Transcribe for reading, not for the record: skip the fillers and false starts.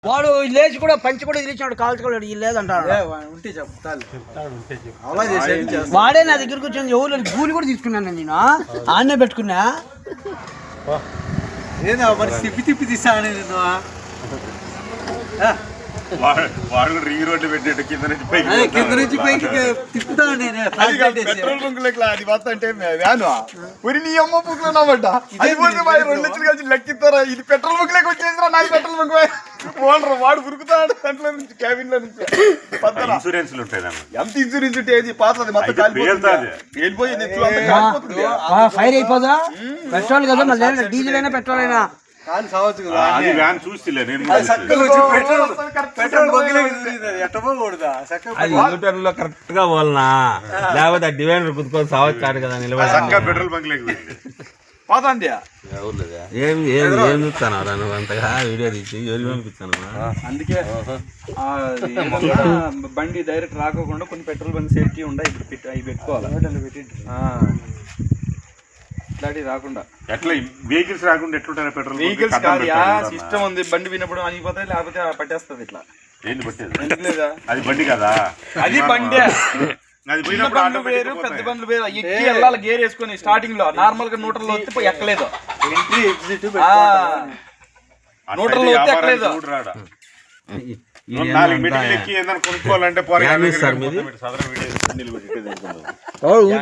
వాడు లేచి కూడా పంచి కూడా ఇచ్చినాడు కాల్చుకోలేడు ఇది లేదంటాడు. వాడే నా దగ్గరకు వచ్చింది. ఎవరు గూలి కూడా తీసుకున్నాను నేను ఆన్నే పెట్టుకున్నా. తిప్పి తిప్పి తీసాను వాడు రింగ్ రోడ్డు పెట్టాడు కింద నుంచి పైకి తిప్పుతాను నేను. పెట్రోల్ బంకులకి అది మొత్తం అంటే వ్యాను ఉరి నీ అమ్మ పుక్కులున్నామట అది పోతే 2 లక్షలు కలిసి లెక్కిస్తారా. ఇది పెట్రోల్ బంకులకి వచ్చేసిరా. నాకు పెట్రోల్ బంక్ ఓనర్ వాడు ఉరుకుతాడు దాంట్లో నుంచి క్యాబిన్ లో నుంచి. ఇన్సూరెన్స్ ఎంత ఇన్సూరెన్స్ ఉంటే పాతది మొత్తం వెళ్ళిపోయింది. ఫైర్ అయిపోదా పెట్రోల్ కదా మళ్ళీ డీజిల్ అయినా పెట్రోల్ అయినా చూస్తే కరెక్ట్ గా పోలనా లేకపోతే ఆ డివైడర్ కుదుకొని సావచ్చు కదా నిలబడి పెట్రోల్ బంక్ లేక ఏం చూస్తాను నువ్వు అంతగా వీడియో తీసి ఎవరు పంపిస్తాను. అందుకే బండి డైరెక్ట్ రాకోకుండా కొన్ని పెట్రోల్ బంక్ సేఫ్టీ ఉండే ఇప్పుడు అవి పెట్టుకోవాలి. ఇట్లాంటివి రాకుండా ఎట్లా వెహికల్స్ రాకుండా ఎట్లుంటారు పెట్రోల్ వెహికల్స్ సిస్టమ్ ఉంది. బండి వినప్పుడు అనిపోతాయి లేకపోతే పట్టేస్తుంది. ఇట్లా ఏంటి పట్టేది లేదా అది బండి కదా అది బండి. చిన్న బండ్లు వేరు పెద్ద బండ్లు వేరు. ఎక్కి వెళ్ళాలి గేర్ వేసుకొని స్టార్టింగ్ లో నార్మల్ గా న్యూట్రల్ వస్తే ఎక్కలేదు. న్యూట్రల్ వస్తే ఎక్కలేదు. 4 మీటర్లు ఎక్కి ఏదైనా కొనుక్కోవాలంటే